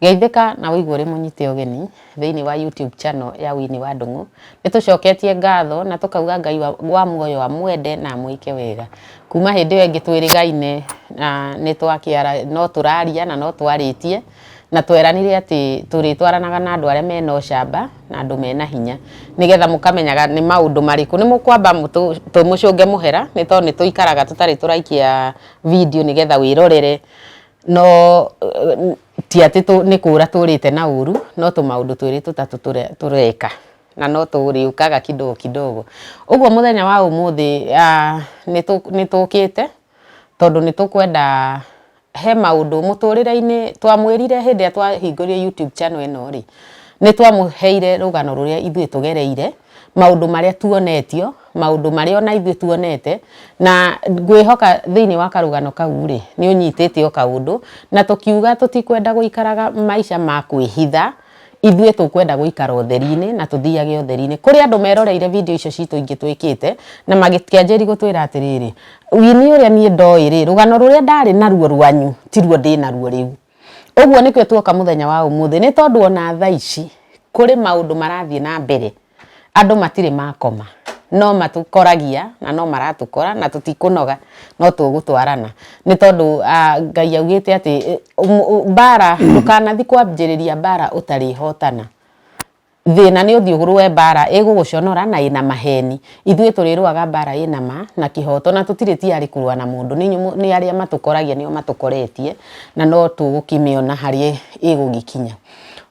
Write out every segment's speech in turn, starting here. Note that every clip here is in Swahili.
Geithĩka na wĩigua ũrĩ mũnyite ũgeni thĩinĩ wa YouTube channel ya Winnie wa Ndung'u. Nĩtũcoketie ngatho na tũkauga Ngai wa muoyo amwende na amwĩke wega. Kuma hĩndĩ ĩyo ĩngĩ twĩrĩgaine nĩtwakĩara no tũraria na no twarĩtie na tweranire atĩ tũrĩtwaranaga na andũ arĩa mena ũcamba na andũ mena hinya nĩgetha mũkamenyaga nĩ maũndũ marĩkũ nĩ mũkwamba tũmũcũnge mũhera nĩ tondũ nĩ tũikaraga tũtarĩ tũraikia video nĩgetha wĩrorere no ti atĩ nĩ kũra tũrĩte na ũru no tũmaũndũ twĩrĩ tũtatũ tũreka na no tũrĩũkaga kidogo kidogo. Ũguo mũthenya wa ũmũthĩ nĩ tũkĩte tondũ nĩ tũkwenda he maũndũ mũtũrĩre-inĩ twamwĩrire hĩndĩ ĩrĩa twahingũrire YouTube channel ĩno rĩ nĩ twamũheire rũgano rũrĩa ithuĩ tũgereire maũndũ marĩa tuonetio maũndũ marĩa ona ithuĩ tuonete na ngwĩhoka thĩinĩ wa karũgano kau rĩ nĩ ũnyitĩte o kaũndũ na tũkiuga tũtikwenda gũikaraga maica ma kwĩhitha ithuĩ tũkwenda gũikara ũtheri-inĩ na tũthiage ũtheri-inĩ kũrĩ andũ meroreire video icio citũ ingĩ twĩkĩte na magĩkĩanjĩri gũtwĩra atĩrĩrĩ Winnie ũrĩa niĩ ndoĩ rĩ rũgano rũrĩa ndarĩ naruo rwanyu tiruo ndĩ naruo rĩu. Ũguo nĩkĩo tuoka mũthenya wa ũmũthĩ nĩ tondũ ona thaa ici kũrĩ maũndũ marathiĩ na mbere andũ matirĩ makoma no matũkoragia na no maratũkora na tũtikũnoga no tũgũtwarana nĩ tondũ Ngai augĩte atĩ mbara ndũkanathi kwambĩrĩria mbara ũtarĩ hotana thĩna nĩ ũthiĩ ũrũe mbara ĩgũgũconora na ĩna maheni ithuĩ tũrĩrũaga mbara ĩna ma na kĩhoto na tũtirĩ tiarĩ kũrũa na mũndũ nĩ arĩa matũkoragia nĩo matũkoretie na no tũgũkĩmĩona harĩa ĩgũgĩkinya.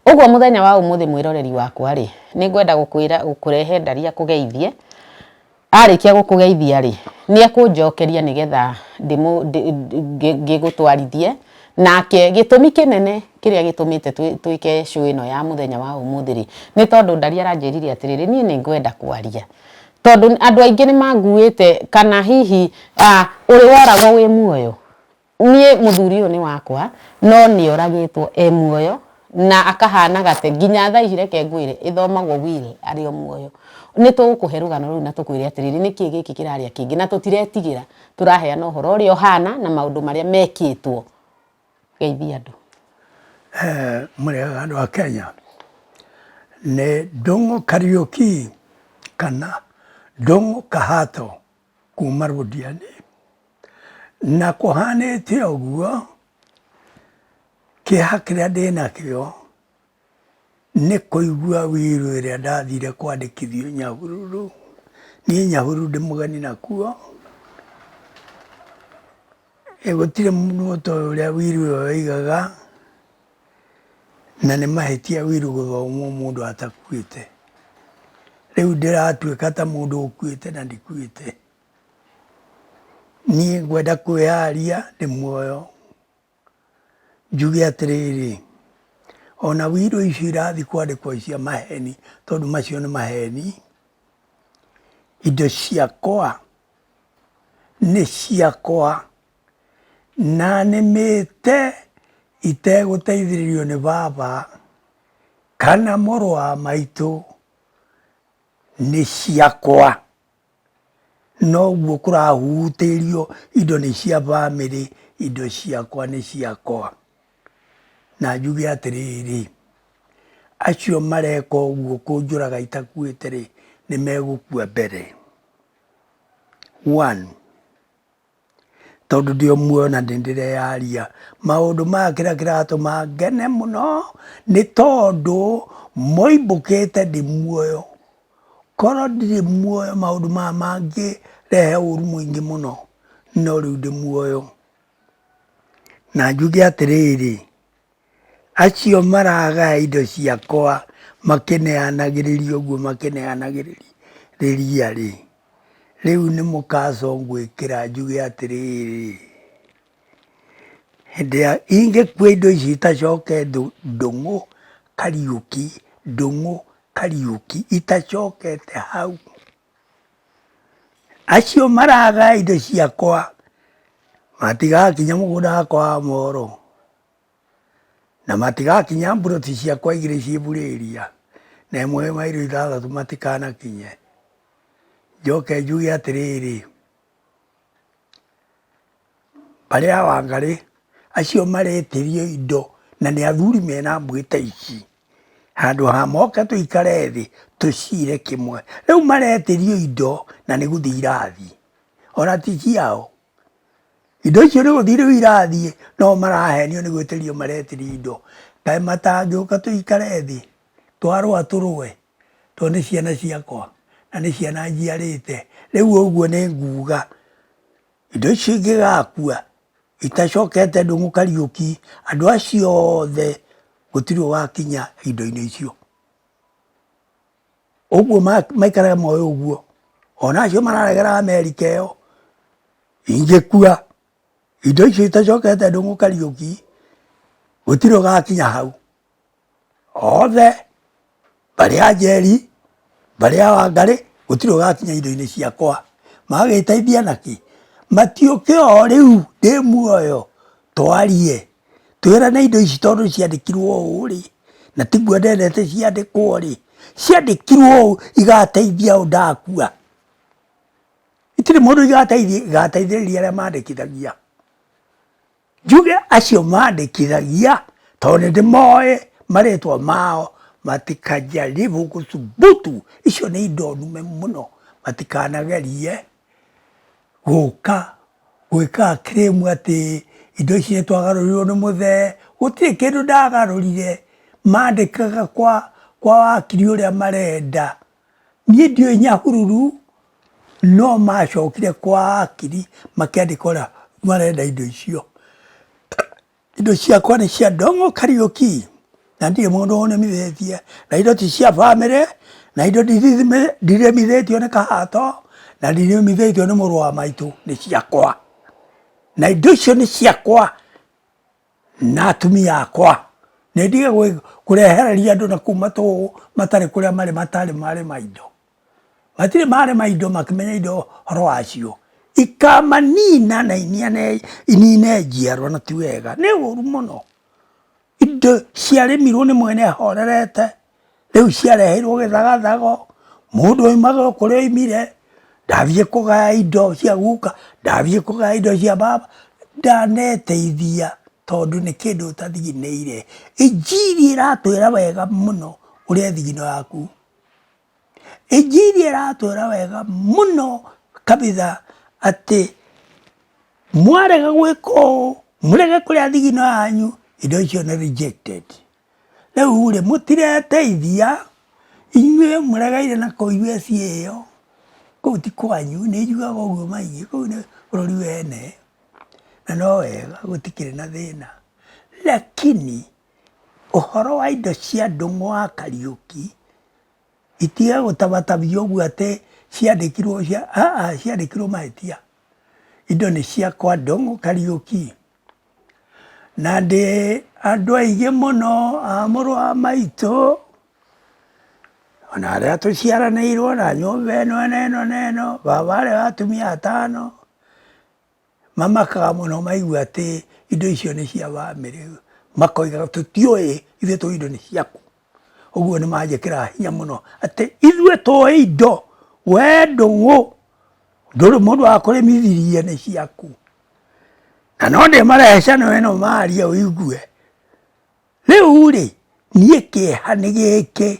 Ũguo mũthenya wa ũmũthĩ mwĩroreri wakwa rĩ nĩ ngwenda gũkũrehe ndaria kũgeithie arĩkia gũkũgeithia rĩ nĩ ekũnjokeria nĩgetha ngĩgũtwarithie nake gĩtũmi kĩnene kĩrĩa gĩtũmĩte twĩke show ĩno ya mũthenya wa ũmũthĩ rĩ nĩ tondũ Ndari aranjĩrire atĩrĩrĩ niĩ nĩ ngwenda kwaria tondũ andũ aingĩ nĩ manguĩte kana hihi ũrĩ woragwo wĩ muoyo niĩ mũthuri ũyũ nĩ wakwa no nĩ oragĩtwo muoyo na akahana gate nginya thaa ici reke ngwĩre ĩthomagwo wĩre arĩ o muoyo nĩ tũgũkũhe rũgano rũu na tũkwĩre atĩrĩrĩ nĩkĩ gĩkĩ kĩrarĩa kĩngĩ na tũtiretigĩra tũraheana ũhoro ũrĩa ũhana na maũndũ marĩa mekĩtwo. Geithia andũ. Mũrĩega andũ a Kenya nĩ Ndung'u Kariuki kana Ndung'u Kahato kuma Rũdiani na kũhanĩte ũguo kĩeha kĩrĩa ndĩnakĩo nĩ kũigua wĩru ĩrĩa ndathire kwandĩkithio Nyahururu niĩ Nyahururu ndĩ mũgeni nakuo gũtirĩ mũndũ ũrĩa wĩru ũyũ waigaga na nĩ mahĩtia wĩru gũthomwo mũndũ atakuĩte rĩu ndĩratuĩka ta mũndũ ũkuĩte na ndikuĩte niĩ ngwenda kwĩyaria ndĩ muoyo njuge atĩrĩrĩ ona wĩru icio irathiĩ kwandĩkwo cia maheni tondũ macio nĩ maheni indo ciakwa nĩ ciakwa na nĩmĩte itegũteithĩrĩrio nĩ baba kana mũrũ wa maitũ nĩ ciakwa noguo kũrahutĩrio indo nĩ cia bamĩrĩ indo ciakwa nĩ ciakwa na njuge atĩrĩrĩ acio mareka ũguo kũnjũraga itakuĩte rĩ nĩ megũkua mbere. Tondũ ndĩ o muoyo na ndĩreyaria maũndũ maya kĩrĩa kĩratũma ngene mũno nĩ tondũ moimbũkĩte ndĩ muoyo korwo ndirĩ muoyo maũndũ maya mangĩrehe ũru mũingĩ mũno no rĩu ndĩ muoyo na njuge atĩrĩrĩ acio maragaya indo ciakwa makĩneanagĩrĩria ũguo makĩneanagĩrĩria rĩ rĩu nĩ mũkacongwĩkĩra njuge atĩrĩrĩ hĩndĩ ya ingĩkua indo ici itacoke Ndung'u Kariuki itacokete hau acio maragaya indo ciakwa matigakinya mũgũnda wakwa wa Moro na matigakinya mburoti ciakwa 2 ciĩ Burĩria na 1 mairo 6 matikanakinye njoke njuge atĩrĩrĩ barĩa Wangari acio maretĩrio indo na nĩ athuri mena mbwĩta ici handũ ha moke tũikare thĩ tũcire kĩmwe. Rĩu maretĩrio indo na nĩ gũthiĩ irathiĩ, ona ti ciao. Indo icio nĩ gũthiĩ rĩu irathiĩ, no marahenio nĩ gwĩtĩrio maretĩrio indo. Kaĩ matangĩũka tũikare thĩ twarũa tũrũe, tondũ nĩ ciana ciakwa na nĩ ciana njiarĩte. Rĩu ũguo nĩ nguga indo icio ingĩgakua itacokete Ndung'u Kariuki, andũ acio othe gũtirĩ ũgakinya indo-inĩ icio. Ũguo maikaraga moĩ ũguo, ona acio mararegera Amerika ĩyo, ingĩkua indo icio itacokete Ndung'u Kariuki gũtirĩ ũgakinya hau. Othe barĩ a Njeri, barĩ a Wangari, gũtirĩ ũgakinya indo-inĩ ciakwa. Magagĩteithia naki? Matiũke o rĩu ndĩ muoyo twarie, twĩrane indo ici tondũ ciandĩkirwo ũũ rĩ, na tiguo ndendete ciandĩkwo rĩ, ciandĩkirwo ũũ igateithia ũ ndakua. Itirĩ mũndũ igateithĩrĩria arĩa mandĩkithagia. Njuge acio mandĩkithagia tondũ nĩ ndĩmoĩ marĩtwa mao, matikajaribu gũthubutu. Icio nĩ indo ndume mũno, matikanagerie gũka gwĩka claim atĩ indo ici nĩ twagarũrirwo nĩ mũthee. Gũtirĩ kĩndũ ndagarũrire, mandĩkaga kwa wakiri ũrĩa marenda. Niĩ ndiũĩ Nyahururu, no macokire kwa wakiri makĩandĩka ũrĩa marenda indo icio. Indo ciakwa nĩ cia Ndung'u Kariuki na ndirĩ mũndũ ũnemithĩtie, na indo ti cia bamĩrĩ, na indo ndiremithĩtio nĩ Kahato, na ndiremithĩtio nĩ mũrũ wa maitũ, nĩ ciakwa. Na indo icio nĩ ciakwa na atumia akwa. Nĩ ndige kũrehereria andũ na kuma tũũ matarĩ kũrĩa marĩ, matarĩ marĩma indo. Matirĩ marĩma indo makĩmenya indo horo wacio. Ikamanina na inine njiarwa, na ti wega, nĩ ũru mũno. Indo ciarĩmirwo nĩ mwene ahorerete, rĩu ciareheirwo gĩthagathago. Mũndũ oimaga kũrĩa oimire, ndathiĩ kũgaya indo cia guka, ndathiĩ kũgaya indo cia baba, ndaneteithia tondũ nĩ kĩndũ ũtathiginĩire. Injiri ĩratwĩra wega mũno ũrĩa thigino yaku. Injiri ĩratwĩra wega mũno kabitha atĩ mwarega gwĩka ũũ, mũrege kũrĩa thigino yanyu, indo icio nĩ rejected. Rĩu rĩ mũtireteithia, inyuĩ mũregeire na kũiyua ciĩyo, kũu ti kwanyu. Nĩ njugaga ũguo maingĩ, kũu nĩ bũrũri wene, na no wega gũtikĩrĩ na thĩna. Lakini ũhoro wa indo cia Ndung'u wa Kariuki itige gũtabatabio ũguo atĩ ciandĩkirwo ciandĩkirwo mahĩtia. Indo nĩ ciakwa Ndung'u Kariuki, na ndĩ andũ aingĩ mũno a mũrũ wa maitũ, ona arĩa tũciaranĩirwo na nyũmba ĩno neno, baba arĩ wa atumia atano, mamakaga mũno maigua atĩ indo icio nĩ cia bamĩrĩ. Makoigaga tũtiũĩ, ithuĩ tũĩ indo nĩ ciaku. Ũguo nĩ manjĩkĩra hinya mũno atĩ ithuĩ tũĩ indo, we Ndung'u ndũrĩ mũndũ wa kũrĩmithirie, nĩ ciaku. Na no ndĩmarehe cano ĩno maria ũigue. Rĩu rĩ, niĩ kĩeha nĩ gĩkĩ,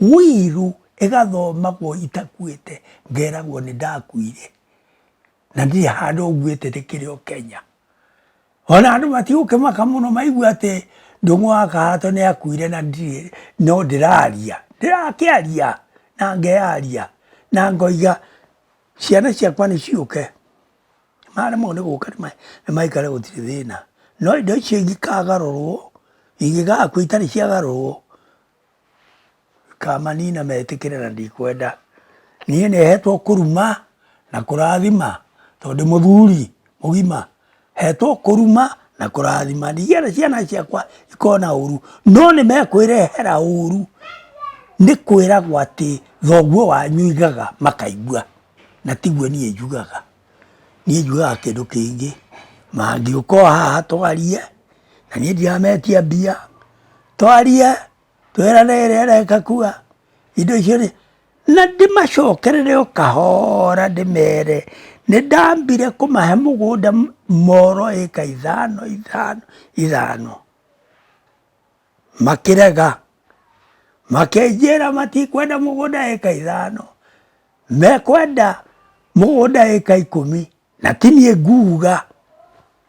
wiru ĩgathomagwo itakuĩte, ngeragwo nĩ ndakuire, na ndirĩ handũ nguĩte ndĩkĩrĩ o Kenya. Ona andũ matigũkĩmaka mũno maigua atĩ Ndung'u wa Kahato nĩ akuire na ndirĩ, no ndĩraria, ndĩrakĩaria na ngearia na ngoiga ciana ciakwa nĩ ciũke. Maremwo nĩ gũka nĩ maikare gũtirĩ thĩna, no indo icio ingĩkagarũrwo, ingĩgakua itarĩ ciagarũrwo, kamanina metĩkĩre na ndikwenda. Niĩ nĩhetwo kũruma na kũrathima, tondũ mũthuri mũgima, hetwo kũruma na kũrathima. Ndigĩenda ciana ciakwa ikona ũru, no nĩ mekwĩrehera ũru. Nĩ kwĩragwo atĩ thoguo wanyu igaga makaigua, na tiguo niĩ njugaga. Niĩ njugaga kĩndũ kĩngĩ, mangĩũka haha twarie, na niĩ ndirametia mbia, twarie twĩrane ĩrĩa ĩreka kuga indo icio nĩ, na ndĩmacokerere o kahora ndĩmere nĩ ndambire kũmahe mũgũnda Moro ĩka ithano. makirega makenjira matikwenda mugunda eka 5 mekwenda mugunda eka 10 na tinie nguga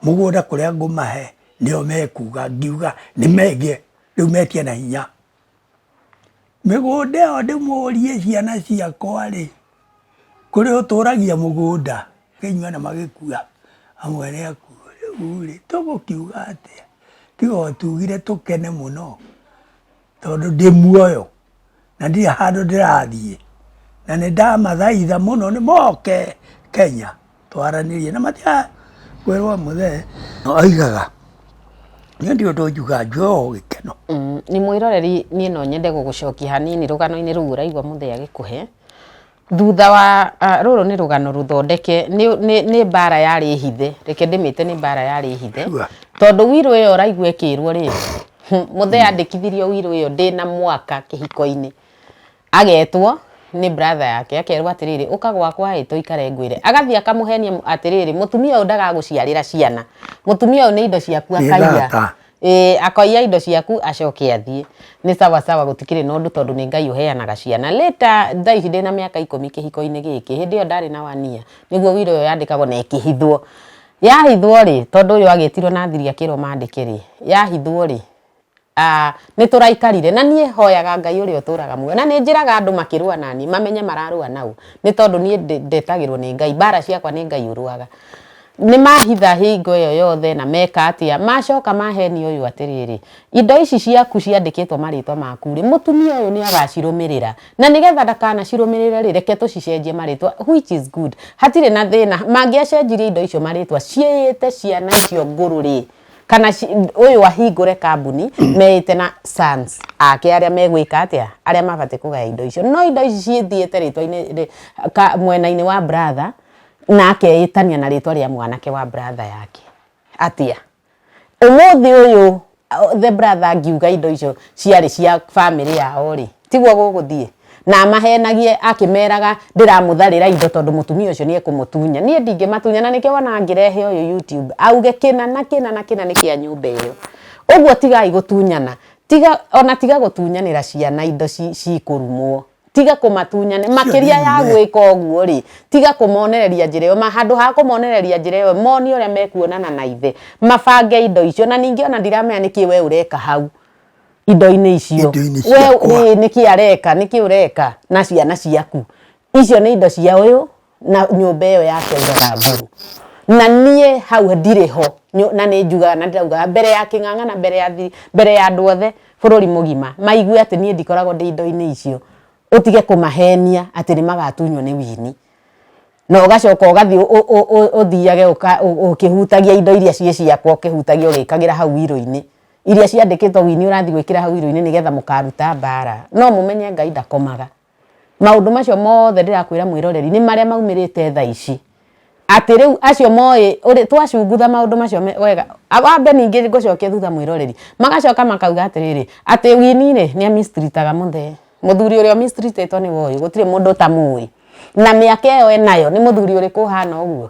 mugunda kuria ngumahe nio mekuga ngiuga ni menge riu metie na hinya migunda ĩyo ndĩmũrie ciana ciakwa rĩ kũrĩ ũtũragia mũgũnda kĩnyua na magĩkua amwe nĩ akuo rĩu rĩ tũgũkiuga atĩa tiga o tugire tũkene mũno tondũ ndĩ muoyo na ndirĩ handũ ndĩrathiĩ na nĩ ndamathaitha mũno nĩ moke Kenya twaranĩrie na matia kwĩrwo mũthee oigaga nĩ ũndũ ũndũ njuga njoe gĩkeno. Nĩ mwĩroreri niĩ no nyende gũgũcokia hanini rũgano-inĩ rũu ũraigua mũthee agĩkũhe thutha wa rũrũ nĩ rũgano rũthondeke nĩ mbara yarĩ hithe reke ndĩmĩte nĩ mbara yarĩ hithe tondũ wiru ĩyo ũraigua ĩkĩrwo rĩ mũthee andĩkithirio wiru ĩyo ndĩna mwaka kĩhiko-inĩ agetwo nĩ brother yake akerwo atĩrĩrĩ ũka gwakwa ĩ tũikare ngwĩre agathiĩ akamũhenia atĩrĩrĩ mũtumia ũyũ ndagagũciarĩra ciana mũtumia ũyũ nĩ indo ciaku akaiya akoiya indo ciaku acoke athiĩ nĩ sawa sawa gũtikĩrĩ na ũndũ tondũ nĩ Ngai ũheanaga ciana later thaa ici ndĩna mĩaka 10 kĩhiko-inĩ gĩkĩ hĩndĩ ĩyo ndarĩ na 1 year nĩguo wiru ũyũ yandĩkagwo na ĩkĩhithwo yahithwo rĩ tondũ ũyũ agĩtirwo na thiri akĩrwo mandĩke rĩ yahithwo rĩ nĩ tũraikarire na niĩ hoyaga Ngai ũrĩa ũtũraga muoyo na nĩ njĩraga andũ makĩrũa nani mamenye mararũa nau nĩ tondũ niĩ ndetagĩrwo nĩ Ngai mbara ciakwa nĩ Ngai ũrũaga nĩ mahitha hingo ĩyo yothe na meka atĩa macoka maheni ũyũ atĩrĩrĩ indo ici ciaku ciandĩkĩtwo marĩtwa maku rĩ mũtumia ũyũ nĩ agacirũmĩrĩra na nĩgetha ndakanacirũmĩrĩre rĩ reke tũcicenjie marĩtwa which is good hatirĩ na thĩna mangĩacenjirie indo icio marĩtwa ciĩyĩte ciana icio ngũrũ rĩ kana ũyũ ahingũre kambuni meĩte na sons ake arĩa megwĩka atĩa arĩa mabatiĩ kũgaya indo icio no indo ici ciĩthiĩte rĩtwa-inĩ mwena-inĩ wa brother na akeĩtania na rĩtwa rĩa mwanake wa brother yake atĩa ũmũthĩ ũyũ the brother angiuga indo icio ciarĩ cia family yao rĩ tiguo gũgũthiĩ na mahenagie akĩmeraga ndĩramũtharĩra indo tondũ mũtumia ũcio nĩ ekũmũtunya niĩ ndingĩmatunya na nĩkĩo wana ngĩrehe ũyũ YouTube auge kĩna na nĩ kĩa nyũmba ĩyo ũguo tigai gũtunyana tiga gũtunyanĩra ciana indo cikũrumwo tiga kũmatunyane makĩria ya gwĩka ũguo rĩ tiga kũmonereria njĩra ĩyo handũ ha kũmonereria njĩra ĩyo moni ũrĩa mekuonana na ithe mabange indo icio na ningĩ ona ndiramenya nĩkĩ we ũreka hau indo-inĩ icio we nĩkĩ areka nĩkĩ ũreka na ciana ciaku icio nĩ indo cia ũyũ na nyũmba ĩyo yake ũgaga ngũrũ na niĩ hau ndirĩ ho na nĩ njugaga na ndĩrauga mbere ya kĩng'ang'ana mbere ya andũ othe bũrũri mũgima maigue atĩ niĩ ndikoragwo ndĩ indo-inĩ icio utige kũmahenia atĩ nĩ magatunywo nĩ wini na ũgacoka ũgathiĩ ũthiage ũkĩhutagia indo iria ciĩ ciakwa ũkĩhutagia ũgĩkagĩra hau wiru-inĩ iria ciandĩkĩtwo wini ũrathiĩ gwĩkĩra hau wiru-inĩ nĩgetha mũkaruta mbara no mũmenye Ngai ndakomaga maũndũ macio mothe ndĩrakwĩra mwĩroreri nĩ marĩa maumĩrĩte thaa ici atĩ rĩu acio moĩ twacungutha maũndũ macio wega wambe ningĩ ngũcokia thutha mwĩroreri magacoka makauga atĩrĩrĩ atĩ wini rĩ nĩ amistreetaga mũthee mũthuri ũrĩa mistreetĩtwo nĩ woĩ gũtirĩ mũndũ ũtamũĩ na mĩaka ĩyo enayo nĩ mũthuri ũrĩkũ ũhana ũguo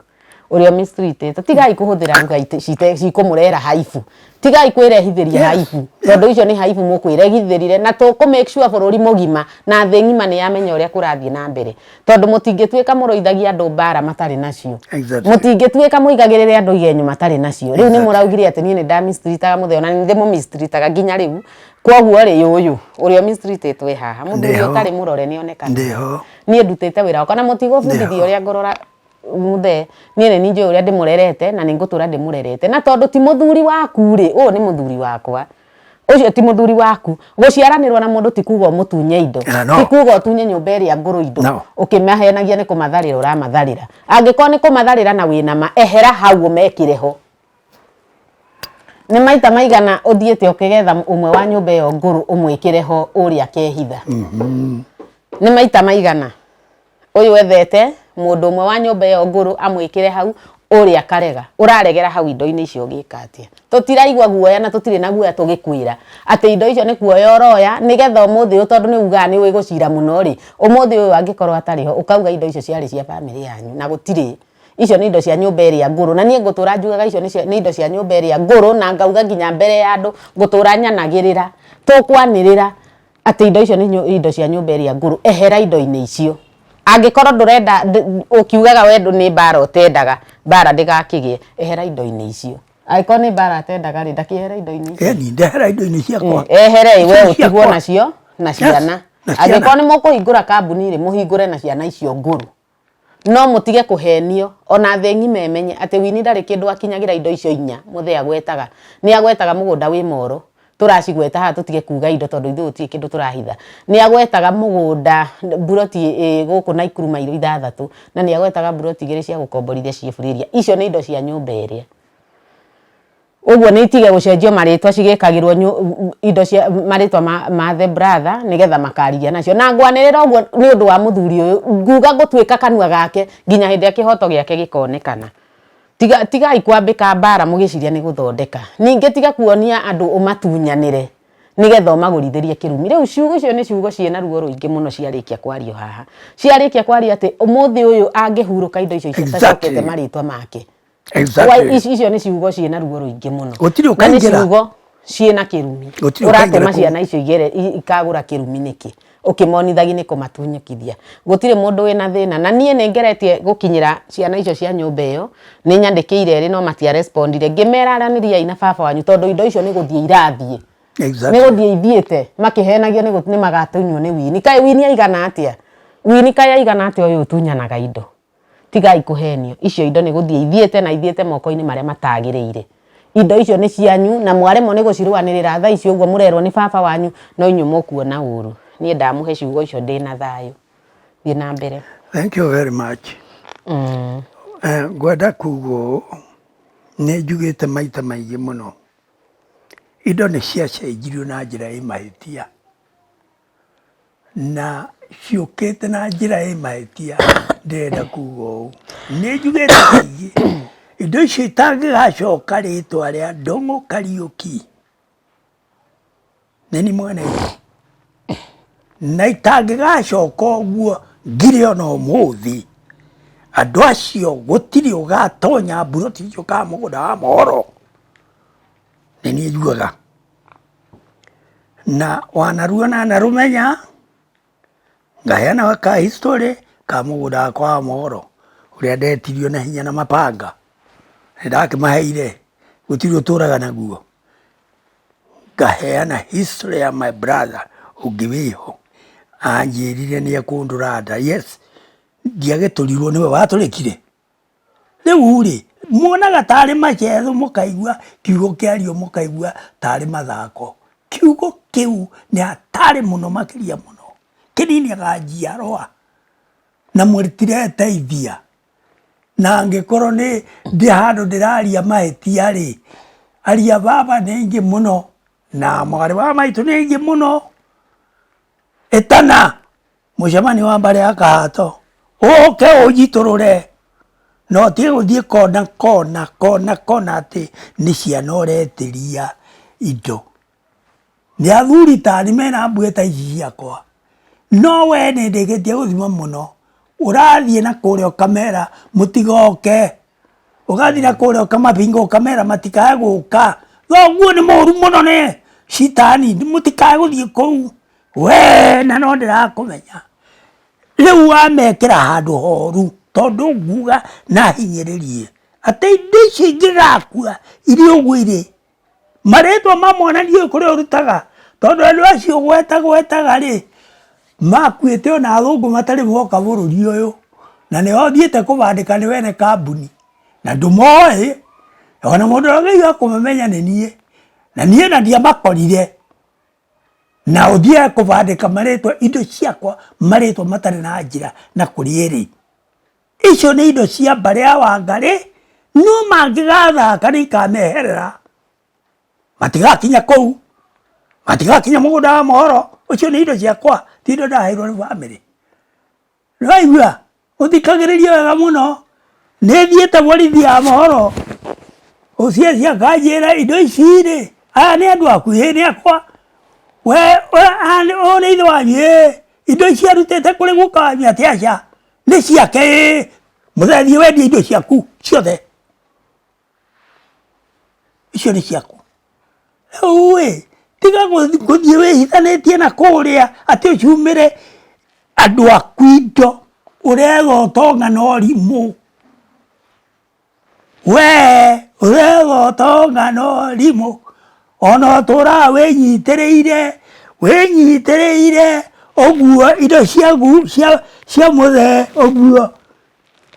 ũrĩa mistreetĩtwo tigai kũhũthĩra lugha cikũmũrehera haibu tigai kwĩrehithĩria haibu tondũ icio nĩ haibu mũkwĩrehithĩrire na tũkũ make sure bũrũri mũgima na thĩ ng'ima nĩ yamenya ũrĩa kũrathiĩ na mbere tondũ mũtingĩtuĩka mũrũithagia andũ mbara matarĩ nacio mũtingĩtuĩka mũigagĩrĩre andũ igenyo matarĩ nacio rĩu nĩ mũraugire atĩ niĩ nĩ ndamistreetaga mũthee na nĩ ndĩmũmistreetaga nginya rĩu kwoguo rĩ ũyũ ũrĩa mistreetĩtwo haha mũthuri ũtarĩ mũrore nĩ onekana niĩ ndutĩte wĩra wakwa na mũtigũbundithia ũrĩa ngũrora mũthee niĩ nĩ ninjũĩ ũrĩa ndĩmũrerete na nĩ ngũtũra ndĩmũrerete na tondũ ti mũthuri waku rĩ ũyũ nĩ mũthuri wakwa ũcio ti mũthuri waku gũciaranĩrwo na mũndũ ti kuga ũmũtunye indo ti kuga ũtunye nyũmba ĩrĩa ngũrũ indo ũkĩmahenagia nĩ kũmatharĩra ũramatharĩra angĩkorwo nĩ kũmatharĩra na wĩna ma ehera hau ũmekĩre ho nĩ maita maigana ũthiĩte ũkĩgetha ũmwe wa nyũmba ĩyo ngũrũ ũmwĩkĩre ho ũrĩa kehitha nĩ maita maigana ũyũ ethete mũndũ ũmwe wa nyũmba ĩyo ngũrũ amwĩkĩre hau ũrĩa karega ũraregera hau indo-inĩ icio ũgĩka atĩa tũtiraigua guoya na tũtirĩ na guoya tũgĩkwĩra atĩ indo icio nĩ kuoya ũroya nĩgetha ũmũthĩ ũyũ tondũ nĩ ugaga nĩ wĩ gũcira mũno rĩ ũmũthĩ ũyũ angĩkorwo atarĩ ho ũkauga indo icio ciarĩ cia bamĩrĩ yanyu na gũtirĩ icio nĩ indo cia nyũmba ĩrĩa ngũrũ na niĩ ngũtũra njugaga icio nĩ indo cia nyũmba ĩrĩa ngũrũ na ngauga nginya mbere ya andũ ngũtũra nyanagĩrĩra tũkwanĩrĩra atĩ indo icio nĩ indo cia nyũmba ĩrĩa ngũrũ ehera indo-inĩ icio angĩkorwo ndũrenda ũkiugaga we nĩ mbara ũtendaga mbara ndĩgakĩgĩe ehera indo-inĩ icio angĩkorwo nĩ mbara atendaga rĩ ndakĩehera indo-inĩ icio ndehera indo-inĩ ciakwa ehere we ũtigwo nacio na ciana angĩkorwo nĩ mũkũhingũra kambuni rĩ mũhingũre na ciana icio ngũrũ no mũtige kũhenio ona thĩ ng'ima emenye atĩ Winnie ndarĩ kĩndũ akinyagĩra indo icio 4 mũthee agwetaga nĩ agwetaga mũgũnda wĩ Moro turacigweta haha tutige kuga indo tondu ithuĩ gũtirĩ kĩndũ tũrahitha nĩ agwetaga mũgũnda buroti gũkũ Naikuru mairo 6 na nĩ agwetaga buroti 2 cia gũkomborithia ciĩ Fuliria icio nĩ indo cia nyũmba ĩrĩa ũguo nĩ itige gũcenjio marĩtwa cigĩkagĩrwo indo cia marĩtwa ma the brother nĩgetha makarigia nacio na ngwanĩrĩra ũguo nĩ ũndũ wa mũthuri ũyũ nguga gũtuĩka kanua gake nginya hĩndĩ ya kĩhoto gĩake gĩkonekana tigai kwambĩka mbara mũgĩciria nĩ gũthondeka ningĩ tiga kuonia andũ ũmatunyanĩre nĩgetha ũmagũrithĩrie kĩrumi rĩu ciugo icio nĩ ciugo ciĩna ruo rũingĩ mũno ciarĩkia kwario haha ciarĩkia kwario atĩ ũmũthĩ ũyũ angĩhurũka indo icio citacokete marĩtwa make icio nĩ ciugo ciĩna ruo rũingĩ mũno na nĩ ciugo ciĩna kĩrumi ũratũma ciana icio igere ikagũra kĩrumi nĩkĩ ũkĩmonithagia nĩ kũmatunyũkithia gũtirĩ mũndũ wĩna thĩna na niĩ nĩ ngeretie gũkinyĩra ciana icio cia nyũmba ĩyo nĩ nyandĩkĩire rĩ no matia respondire ngĩmera aranĩriai na baba wanyu tondũ indo icio nĩ gũthiĩ irathiĩ nĩ gũthiĩ ithiĩte makĩhenagio nĩ magatunywo nĩ Winnie kaĩ Winnie aigana atĩa Winnie kaĩ aigana atĩa ũyũ ũtunyanaga indo tigai kũhenio icio indo nĩ gũthiĩ ithiĩte na ithiĩte moko-inĩ marĩa matagĩrĩire indo icio nĩ cianyu na mwaremwo nĩ gũcirũanĩrĩra thaa icio ũguo mũrerwo nĩ baba wanyu no inyuĩ mũkuona ũru niĩ ndamũhe ciugo icio ndĩna thayũ thiĩ na mbere. Thank you very much. Ngwenda kuga nĩ njugĩte maita maingĩ mũno indo nĩ ciacenjirio na njĩra ĩ mahĩtia na ciũkĩte na njĩra ĩ mahĩtia ndĩrenda kuga ũũ nĩ njugĩte kaingĩ indo icio itangĩgacoka rĩtwa rĩa Ndung'u Kariuki nĩ mwene na itangĩgacoka ũguo ngire ona ũmũthĩ andũ acio gũtirĩ ũgatonya buroti icio ka mũgũnda wa Moro nĩ niĩ njugaga na wanaruo na narũmenya ngaheana ka history ka mũgũnda wakwa wa Moro ũrĩa ndetirio na hinya na mapanga ndakĩmaheire gũtirĩ ũtũraga naguo ngaheana history ya my brother ũngĩ wĩho anjĩrire nĩ ekũndũra nda yes ndiagĩtũrirwo nĩwe watũrĩkire rĩu rĩ muonaga tarĩ macetho mũkaigua kiugo kĩario mũkaigua tarĩ mathako kiugo kĩu nĩ hatarĩ mũno makĩria mũno kĩniniaga njiarwa na mũtireteithia na angĩkorwo nĩ ndĩ handũ ndĩraria mahĩtia rĩ aria baba nĩ aingĩ mũno na mwarĩ wa maitũ nĩ aingĩ mũno etana mũcemanio wa mbere ya Kahato ũke ũnjitũrũre no tiga gũthiĩ kona atĩ nĩ ciana ũretĩria indo nĩ athuri tani mena mbuĩ ta ici ciakwa no we nĩ ndĩkĩtie gũthima mũno ũrathiĩ na kũrĩa ũkamera mũtigoke ũgathiĩ na kũrĩa ũkamabinga ũkamera matikae gũka thoguo nĩ mũru mũno nĩ citani mũtikae gũthiĩ kũu we na no ndĩrakũmenya rĩu wamekĩra handũ horu tondũ nguga na hinyĩrĩrie atĩ indo icio ingĩgakua irĩ ũguo irĩ marĩtwa ma mwana ndiũĩ kũrĩa ũrutaga tondũ andũ acio gwetaga rĩ makuĩte ona athũngũ matarĩ moka bũrũri ũyũ na nĩo thiĩte kũbandĩka nĩ wene kambuni na ndũmoĩ ona mũndũ ũragĩiga kũmamenya nĩ niĩ na niĩ na ndiamakorire na ũthiĩ kũbandĩka marĩtwa indo ciakwa marĩtwa matarĩ na njĩra na kũrĩ ĩrĩ icio nĩ indo cia mbarĩ ya Wangarĩ no mangĩgathaka nĩ ikameherera matigakinya kũu matigakinya mũgũnda wa Moro ũcio nĩ indo ciakwa ti indo ndaheirwo nĩ bamĩrĩ nĩwaigua ũthikagĩrĩria wega mũno nĩ thiĩte borithi ya Moro ũcieci akanjĩra indo ici rĩ aya nĩ andũ akuhĩ nĩ akwa we nĩ ithe wanyu indo ici arutĩte kũrĩ guka wanyu atĩ aca nĩ ciake muthethie wendie indo ciaku ciothe icio nĩ ciaku rĩu tiga gũthiĩ wĩhithanĩtie na kũrĩa atĩ ũciumĩre andũ aku indo ũrega ũtonga na ũrimũ ũrega ũtonga na ũrimũ ona ũtũraga wĩnyitĩrĩire ũguo indo ciaku cia mũthee ũguo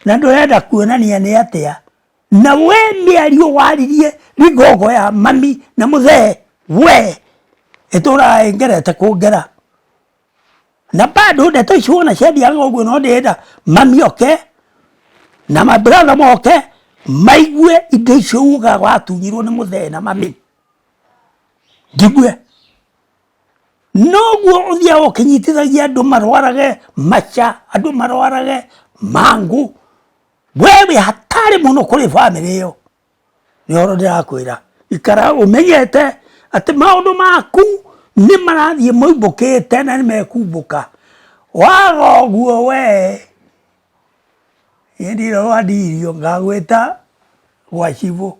na ndũrenda kuonania nĩ atĩa na we mĩario waririe rigogo ya mami na mũthee ĩtũraga ĩngerete kũngera na bado ndeto icio wona ciathiaga ũguo no ndĩrenda mami oke na mabrother moke maigue indo icio ugaga watunyirwo nĩ mũthee na mami njigue noguo ũthiaga ũkĩnyitithagia andũ marwarage macha andũ marwarage mangu wewe hatari mũno kũrĩ bamĩrĩ ĩyo nĩhoro ndĩrakwĩra ikara ũmenyete atĩ maũndũ maku nĩ marathiĩ moimbũkĩte na nĩ mekumbũka waga ũguo ndirorwa ndirio ngagwĩta gwa cibũ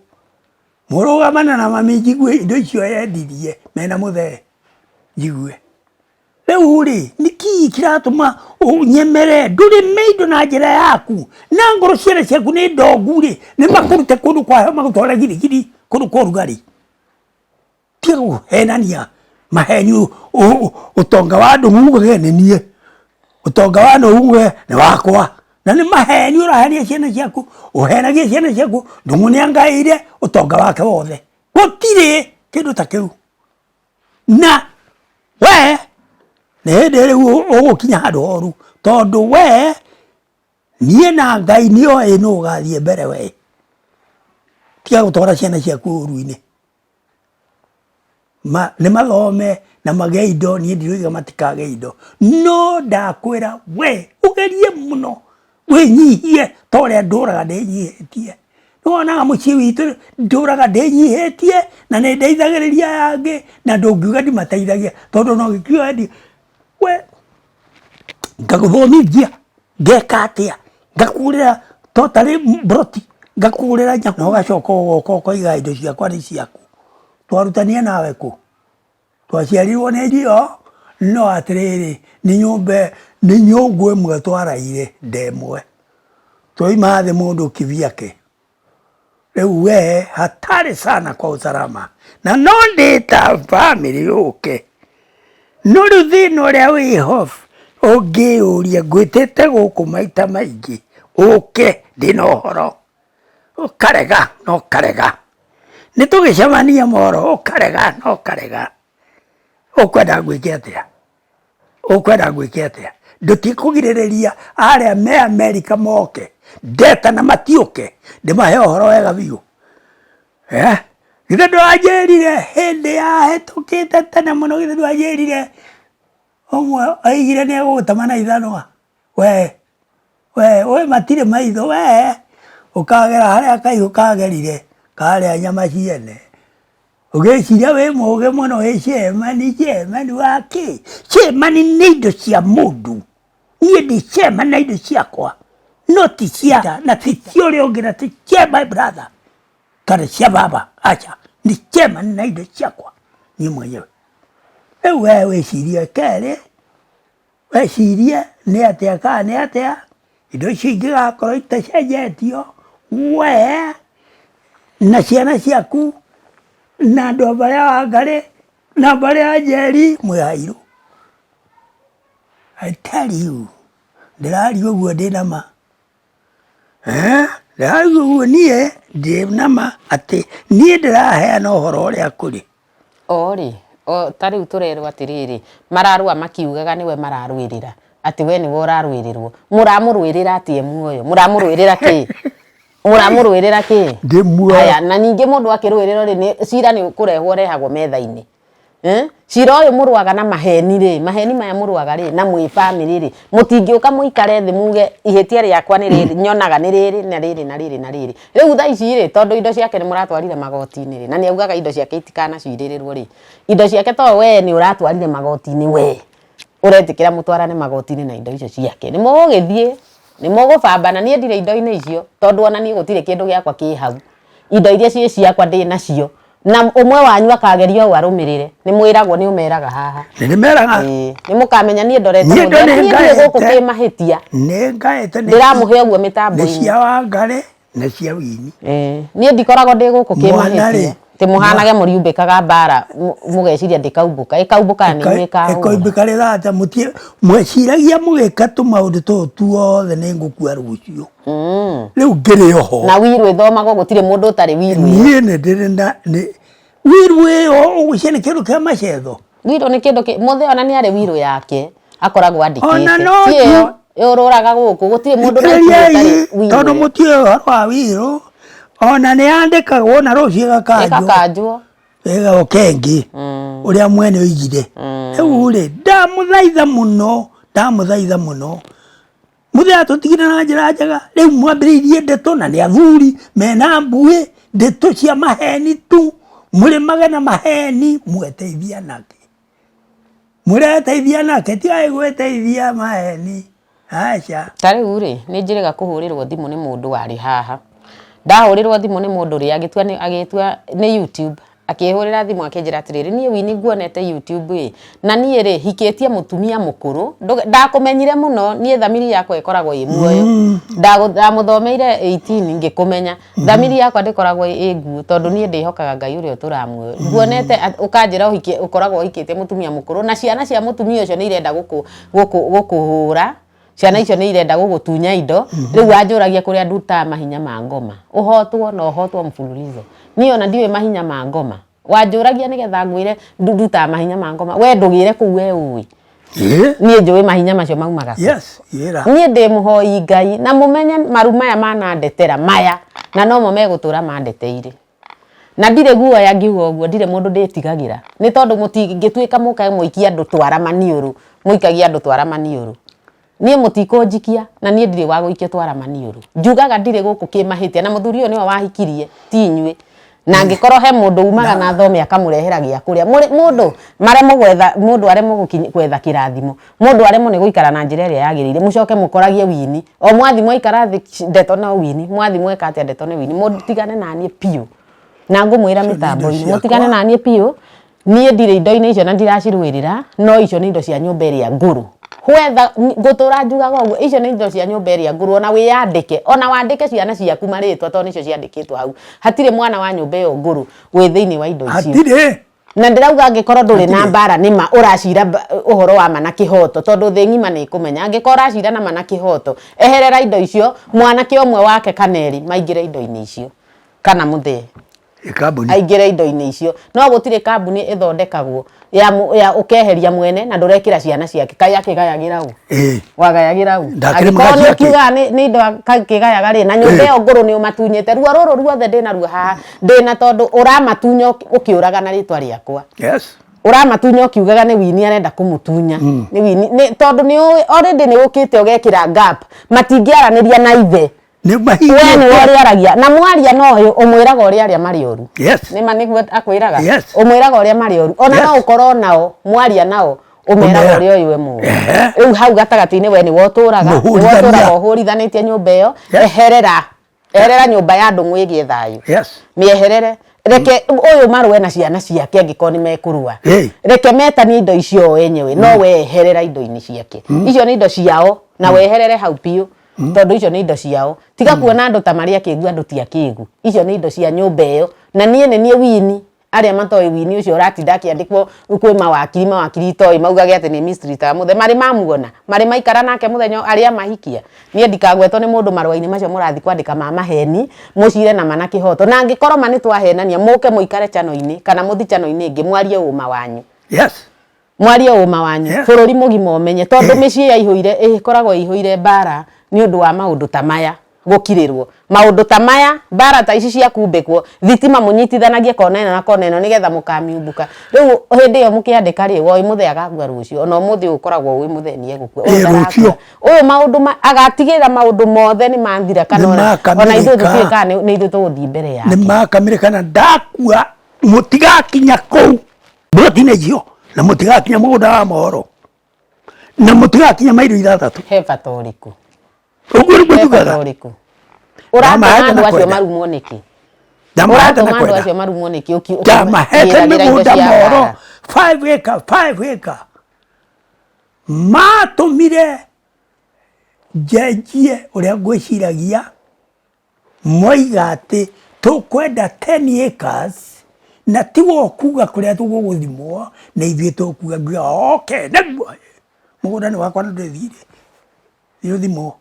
mũrũgamana na mami njigue indo icio yendirie mena mũthee njigue rĩu nĩkĩ kĩratũma ũnyemere ndũrĩme indo na njĩra yaku na ngoro ciana ciaku nĩ ndongu nĩ makũrute kũndũ kwa heho magũtware girigiri kũndũ kwa ũrugarĩ tiga kũhenania maheni ũtonga wa ndũng'ũ uge nĩ niĩ ũtonga wa ndũng'ũ uge nĩ wakwa na nĩ maheni ũrahenia ciana ciaku ũhenagia ciana ciaku ndũng'ũ nĩangaĩire ũtonga wake wothe gũtirĩ kĩndũ ta kĩu na we nĩ hĩndĩ rĩu ũgũkinya handũ horu tondũ niĩ na Ngai nĩoĩ nũ ũgathiĩ mbere tiga gũtwara ciana ciaku ũru-inĩ nĩ mathome na magĩe indo niĩ ndiroiga matikagĩa indo no ndakwĩra ũgerie mũno wĩnyihie ta ũrĩa ndũraga ndĩnyihĩtie nĩwonaga mũciĩ witũ ndũraga ndĩnyihĩtie na nĩ ndeithagĩrĩria angĩ na ndũngiuga ndimateithagia tondũ no gĩkiuga ngagũthomithia ngeka atĩa ngakũgũrĩra to tarĩ mburoti ngakũgũrĩra nyama na ũgacoka ũgoka ũkoiga indo ciakwa nĩ ciaku twarutania nawe kũ twaciarirwo nĩ njiyo no atĩrĩrĩ nĩ nyũngũ ĩmwe twaraire ndemwe twaima thĩ mũndũ kivyake rĩu hatari sana kwa usalama na no ndĩta bamĩrĩ yũke no rĩu thĩna ũrĩa wĩho ũngĩũria ngwĩtĩte gũkũ maita maingĩ ũke ndĩ na ũhoro ũkarega no karega nĩ tũgĩcemania moro ũkarega no karega ũkwenda gwĩke atĩa ndũtikũgirĩrĩria arĩa me Amerika moke ndeta na matiũke ndĩmahe ũhoro wega biũ githĩ ndwanjĩrire hĩndĩ yahĩtũkĩte tene mũno githĩ ndwanjĩrire ũmwe aigire nĩ egũgũtama na ithanwa matirĩ maitho ũkagera harĩa Ngai ũkagerire karĩa nyama ciene ũgĩciria wĩ mũũgĩ mũno cemani wake cemani nĩ indo cia mũndũ niĩ ndicema na indo ciakwa no ti cia na ti cia ũrĩa ũngĩ na ti cia my brother kana cia baba acha ni cemani na indo ciakwa niĩ mwenyewe rĩu wĩcirie kerĩ wĩcirie nĩ atĩa kana nĩ atĩa indo icio ingĩgakorwo itacenjetio na ciana ciaku na andũ barĩa Wangarĩ na barĩa Njeri Mũihairũ I tell you ndĩraria ũguo ndĩ nama ndĩraria ũguo niĩ ndĩ nama atĩ niĩ ndĩraheana ũhoro ũrĩa kũrĩ ta rĩu tũrerwo atĩrĩrĩ mararũa makiugaga nĩwe mararũĩrĩra atĩ we nĩwe ũrarũĩrĩrwo mũramũrũĩrĩra atĩ muoyo mũramũrũĩrĩra kĩ mũramũrũĩrĩra kĩ ndĩ muoyo aya na ningĩ mũndũ akĩrũĩrĩrwo rĩ cira nĩ kũrehwo rehagwo metha-inĩ cira ũyũ mũrũaga na maheni maya mũrũaga rĩ na mwĩ bamĩrĩ rĩ mũtingĩũka mũikare thĩ muge ihĩtia rĩakwa nĩ rĩrĩ nyonaga nĩ rĩrĩ na rĩrĩ na rĩrĩ na rĩrĩ rĩu thaa ici rĩ tondũ indo ciake nĩ mũratwarire magoti-inĩ rĩ na nĩ augaga indo ciake itikanacirĩrĩrwo rĩ indo ciake to we nĩ ũratwarire magoti-inĩ we ũretĩkĩra mũtwarane magoti-inĩ na indo icio ciake nĩ mũgũgĩthiĩ ni mugubambana nie ndire indo-ini icio tondu ona nie gutire kindu giakwa ki hau indo iria cie ciakwa ndi nacio na umwe wanyu akageria o arumirire ni mwiragwo ni umeraga haha ni meraga ni mukamenya nie ndorete ni guku ki mahitia ni ngaete ndiramuhe uguo mitambo-ini ni cia Wangari na cia Wini nie ndikoragwo ndi guku ki mahitia ti muhanage muriumbikaga mbara mugeciria ndikaumbuka ikaumbuka ni mwika ikoimbika rirata mutie mweciragia mugika tu maundu tuothe ni ngukua rucio riu ngiri oho na wiru ithomagwo gutire mundu utari wiru nie ni ndiri na ni wiru iyo ugucia ni kindu kia macetho wiru ni kindu muthe ona ni ari wiru yake akoragwo andikite ona no ururaga guku gutire mundu utari wiru tondu mutie wa wiru ona ni andikagwo na rucio gakakanjwo wega okengi uria mwene oigire riu ri ndamuthaitha muno muthe atutigire na njira njega riu mwambiriirie ndeto na ni athuri mena mbui ndeto cia maheni tu murimage na maheni mweteithia nake mureteithia nake tigai gweteithia maheni acha tariu ri ni njiriga kuhurirwo thimu ni mundu wari haha ndahurirwo thimu ni mundu ri agitua ni YouTube akihurira thimu akinjira atiriri nie Wini nguonete YouTube na nie ri hikitie mutumia mukuru ndakumenyire muno nie thamiri yakwa ikoragwo i muoyo ndamuthomeire 18 ngikumenya thamiri yakwa ndikoragwo i ngu tondu nie ndihokaga Ngai uria turamuoyo nguonete ukanjira ukoragwo hikitie mutumia mukuru na ciana cia mutumia ucio ni irenda gukuhura ciana icio ni irenda gugutunya indo riu anjuragia kuria nduta mahinya ma ngoma uhotwo na uhotwo mfululizo ni ona ndiwe mahinya ma ngoma wanjuragia nigetha ngwire nduta mahinya ma ngoma we ndugire ku we ui nie njui mahinya macio maumaga yes yera nie ndi muhoi Ngai na mumenye marumaya manandetera maya na no mo megutura mandeteire na ndire guoya ngiuga uguo ndire mundu nditigagira ni tondu mutingituika mukae muikia andu twara maniuru muikagia andu twara maniuru nie mutikonjikia na nie ndire wa guikia twara maniuru njugaga ndire guku kimahitia na muthuri uyu niwe wahikirie ti inywe na ngikorwo he mundu umaga na thome akamurehera gia kuria mundu maremo gwetha mundu aremo gwetha kirathimo mundu aremo ni guikara na njira iria yagirire mucoke mukoragie Wini o mwathimo ikara ndeto na Wini mwathimo ekatia ndeto na Wini mutigane na nie piu na ngumwira mitambo-ini mutigane na nie piu nie ndire indo-ini icio na ndiracirwirira no icio ni indo cia nyumba iria nguru hwetha ngutura njugaga uguo icio ni indo cia nyumba iria nguru ona wiyandike ona wandike ciana ciaku maritwa to nicio ciandikitwo hau hatire mwana wa nyumba iyo nguru wi thiini wa indo icio hatire na ndirauga angikorwo nduri na mbara nima uracira uhoro wa mana kihoto tondu thi ngima ni kumenya angikorwo uracira na mana kihoto eherera indo icio mwanake omwe wake kaneri maingire indo-ini icio kana muthee kambuni aingire indo-ini icio no gutire kambuni ithondekagwo ya ukeheria mwene na ndurekira ciana ciake kai akigayagira u wagayagira u ndakirema ni kiuga ni indo kigayaga ri na nyumba iyo nguru ni umatunyete ruo ruru ruothe ndina ruo haha ndina tondu uramatunya ukiuraga na ritwa riakwa yes uramatunya ukiugaga ni Wini arenda kumutunya ni Wini tondu ni already ni ukite ugekira gap matingiaraniria na ithe ni mahinya we ni wariaragia na mwaria no uyu umwiraga uria aria mari oru yes ni maniguo akwiraga yes umwiraga uria mari oru ona no ukorwo nao mwaria nao umeraga uria uyu we mu riu hau gatagati-ini we ni woturaga uhurithanĩtie nyumba iyo eherera nyumba ya andu mwigie thayu yes mieherere reke uyu marwe na ciana ciake angiko ni mekurua reke metanie indo icio wenyewe no weherera indo-ini ciake icio ni indo ciao na weherere hau piu tondu icio ni indo ciao tiga kuona andu ta maria kigu andu ti akigu icio ni indo cia nyumba iyo na nie Wini aria matoi Wini ucio ratinda akiandikwo kwi mawakiri toi maugage ati ni mystery ta muthe mari mamuona mari maikara nake muthenya aria mahikia nie ndikagwetwo ni mundu marwa-ini macio murathi kwandika ma maheni mucire na mana kihoto na angikorwo mani twahenania muke muikare chano-ini kana muthi chano-ini ingi mwarie uma wanyu yes mwarie uma wanyu bururi mugima umenye tondu micii yaihũire ikoragwo iihũire mbara ni undu wa maundu ta maya gukirirwo maundu ta maya mbara ta ici cia kumbikwo thitima munyitithanagie konena na konena nigetha mukamiumbuka riu hindi iyo mukiandika ri woi muthe agakua rucio ona muthi ukoragwo wi muthe ni egukua uyu maundu agatigirira maundu mothe ni manthira kana ona ithu tutika ni ithu tuguthii mbere yake ni makamire kana ndakua mutigakinya kuu bothine cio na mutigakinya mugunda wa mohoro na mutigakinya mairo 6 he bata uriku Uguo niguo tugaga. Uratuma andu acio marumwo niki? Uratuma andu acio marumwo niki? Ndamahete migunda moro 5 acre matumire njenjie uria ngwiciragia moiga ati tukwenda 10 acres na tiwo kuga kuria tuguguthimwo na ithuĩ tukuga nginya okay nĩguo mũgũnda nĩ wakwa na ndũthire thimo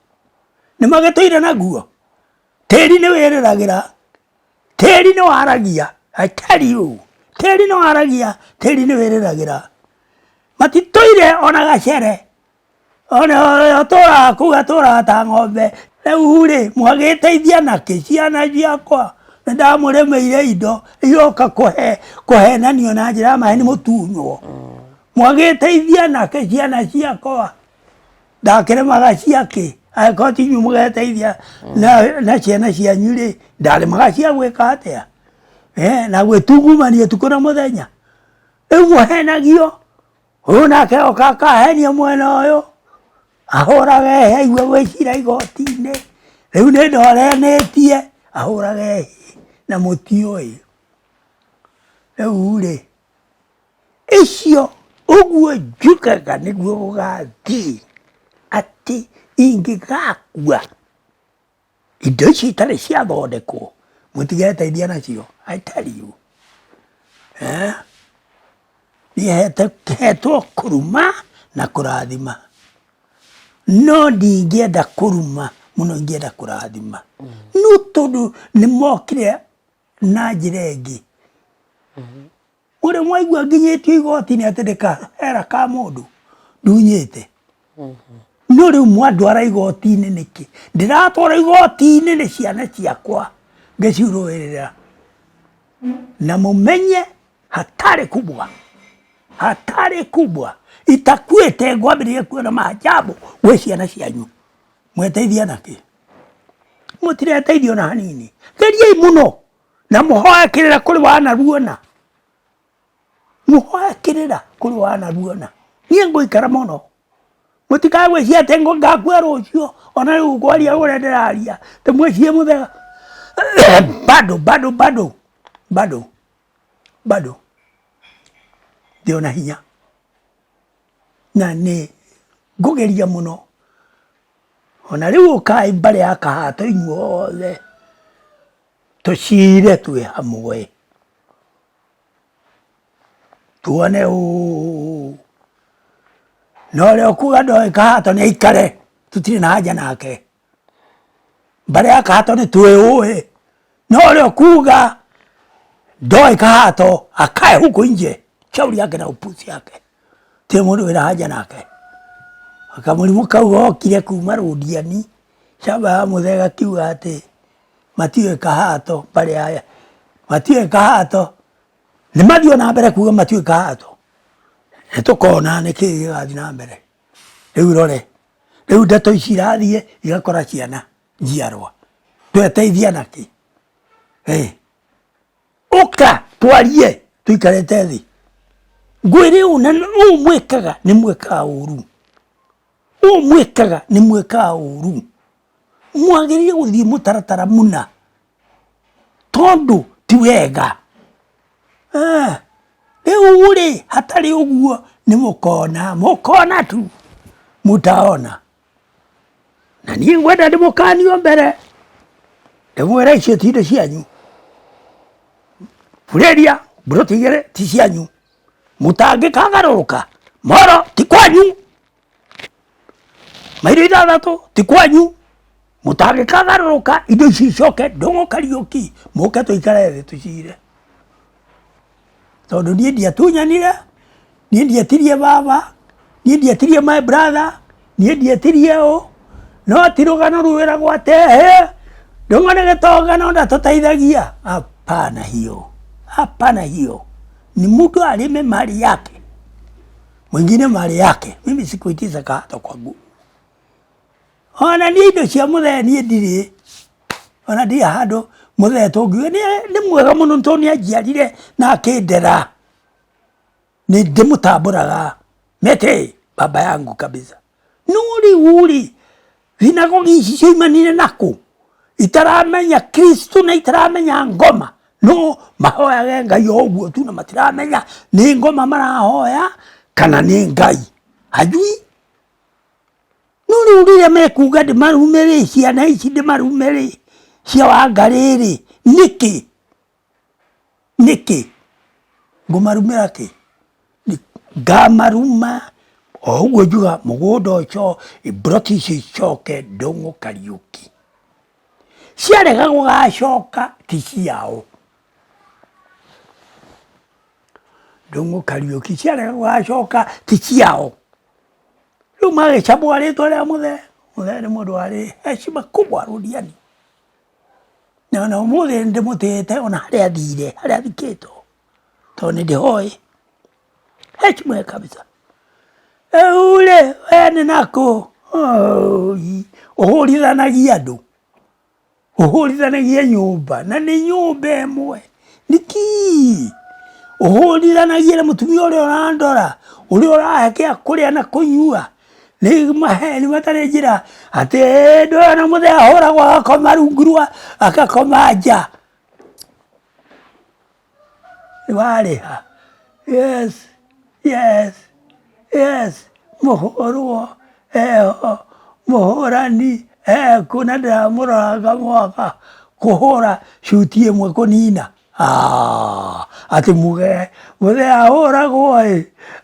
nĩ magĩtũire naguo tĩri nĩ wĩrĩragĩra tĩri nĩ waragia I tell you tĩri nĩ waragia tĩri nĩ wĩrĩragĩra matitũire ona gacere ona tũraga kũu atũraga ta ng'ombe rĩu rĩ mwagĩteithia nakĩ ciana ciakwa ndamũremeire indo iyoka kũhenanio na njĩra ya maheni mũtunywo mwagĩteithia nakĩ ciana ciakwa ndakĩremaga ciakĩ angĩkorwo ti inyuĩ mũgeteithia na ciana cianyu rĩ ndaremaga cia gwĩka atĩa na gwĩtungumania ũtukũ na mũthenya rĩu mũhenagio ũyũ nake oka akahenia mwena ũyũ ahũrage aigue gwĩcira igoti-inĩ rĩu nĩ ndoranĩtie ahũrage na mũtiũĩ rĩu rĩ icio ũguo njugaga nĩguo gũgathiĩ atĩ ingĩgakua indo ici itarĩ ciathondekwo mũtigeteithia nacio I tell you niĩ hetwo kũruma na kũrathima no ndingĩenda kũruma mũno ingĩenda kũrathima no tondũ nĩ mokire na njĩra ĩngĩ ũrĩa mwaigua nginyĩtio igoti-inĩ atĩ ndĩkahera ka mũndũ ndunyĩte no rĩu mwandwara igoti-inĩ nĩkĩ ndĩratwara igoti-inĩ nĩ ciana ciakwa ngĩciũrũĩrĩra na mũmenye hatari kubwa itakuĩte ngwambĩrĩria kuona maajabu gwĩ ciana cianyu mweteithia nakĩ mũtireteithio na hanini geriai mũno na mũhoe kĩrĩra kũrĩ wanaruona mũhoe kĩrĩra kũrĩ wanaruona niĩ ngũikara mũno mũtikagwĩcia atĩ ngakua rũciũ ona rĩu kwaria ũrĩa ndĩraria tũmwĩcie mũthega bado ndĩona hinya na nĩ ngũgeria mũno ona rĩu ũkai mbarĩ ya Kahato inyuothe tũcire twĩ hamwe tuone ũũ na ũrĩa ũkuga ndoĩ Kahato nĩ aikare tũtirĩ na haja nake mbarĩ ya Kahato nĩ twĩũĩ na ũrĩa ũkuga ndoĩ Kahato akae huko nje shauri yake na upuzi yake tie mũndũ wĩna haja nake akamũrimũ kau gokire kuma rũndiani camba ya mũthega kiuga atĩ matiũĩ Kahato mbarĩ aya matiũĩ Kahato nĩ mathiĩ na mbere kuga matiũĩ Kahato nĩ tũkona nĩkĩ gĩgathiĩ na mbere rĩu rore rĩu ndeto ici irathiĩ igakora ciana njiarwa tweteithia nakĩ ũka twarie tũikarĩte thĩ ngwĩre ũũ na ũũ mwĩkaga nĩ mwĩkaga ũru ũũ mwĩkaga nĩ mwĩkaga ũru mwagĩrĩire gũthiĩ mũtaratara mũna tondũ ti wega rĩu rĩ hatarĩ ũguo nĩ mũkona tu mũtaona na niĩ ngwenda ndĩmũkanio mbere ndĩmwĩra icio ti indo cianyu Fureria buroti igĩrĩ ti cianyu mũtangĩkagarũrũka moro ti kwanyu mairo 6 ti kwanyu mũtangĩkagarũrũka indo ici icoke Ndung'u Kariuki mũke tũikare thĩ tũcire tondũ niĩ ndiatunyanire niĩ ndietirie baba niĩ ndietirie my brother niĩ ndietirie ũũ no ti rũgano rwĩragwo atĩ Ndung'u nĩ gĩtongano ndatũteithagia hapana hiyo ni mtu alime mali yake mwingine mali yake mimi sikuitiza Kahato kwangu ona ni indo cia mũthee niĩ ndirĩ ona ndirĩ handũ mũthee tũngiuga nĩ mwega mũno tondũ nĩ anjiarire na akĩndera nĩ ndĩmũtambũraga mete baba yangu kabisa nuri thinagogi ici cioimanire naku itaramenya Kristo na itaramenya ngoma no mahoyage Ngai oguo tu na matiramenya ni ngoma marahoya kana ni Ngai ajui no riu riria mekuga ndimarumire ciana ici ndimarumire cia Wangariri niki ngumarumira ki ngamaruma oguo njuga mugunda ucio ibroti cicoke Ndung'u Kariuki ciarega gugacoka ti ciao Ndung'u Kariuki ciarega gugacoka ti ciao riu magicambua ritwa ria Muthee ni mundu wari heshima kubwa ruriani na umuthi ndimutite ona haria athire haria athikitwo tondu ndihoi heshima kabisa ule wene naku uhurithanagia andu uhurithanagia nyumba na ni nyumba imwe niki uhurithanagia na mutumia uria urandora uria urahekea kuria na kunyua ni maheni matari njira ati ndona Muthee ahuragwo agakoma rungu rwa agakoma nja niwariha yes muhurwo eho muhurani kuna ndiramuraga mwaka kuhura shuti imwe kunina ati Muthee ahuragwo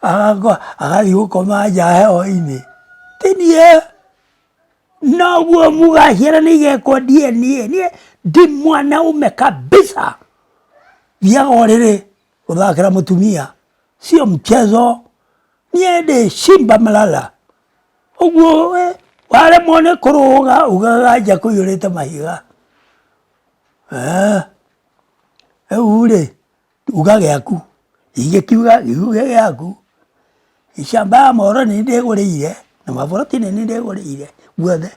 agathi gukoma nja heho-ini tinie noguo mugacira nigekwo nie ndi mwanaume kabisa thiaga uriri guthakira mutumia sio mchezo nie ndi Simba Malala uguo waremwo ni kuruga ugaga nja kuiyurite mahiga uri uga giaku igikiuga giuge giaku icamba ya Moro ni ndiguriire na maburoti ni ndiguriire guothe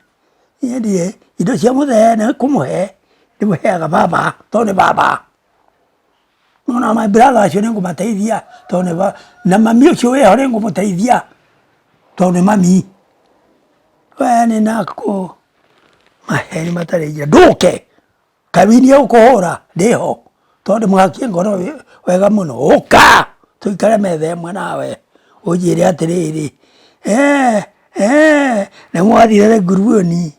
nie indo cia Muthee ni kumuhe ndimuheaga baba tondu baba no my brother acio ni ngumateithia tondu na mami ucio wiho ni ngumuteithia tondu mami wene naku maheni matari njira nduke kabinie ukuhura ndiho tondu mwakie ngoro wega muno uka tuikare metha imwe nawe unjire atiriri na mwathire nguruoni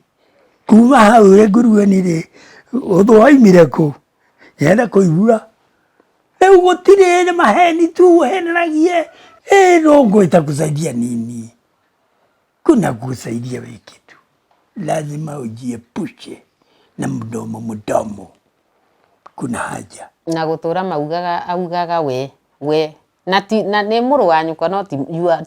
kuma hau nguruoni ri uthoimire ku yenda kuigua riu gutire ni maheni tu heneragie no ngwita kusaidia nini kuna kusaidia we kitu lazima ujiepushe na mdomo kuna haja na gutura maugaga augaga we na ni muru wa nyukwa no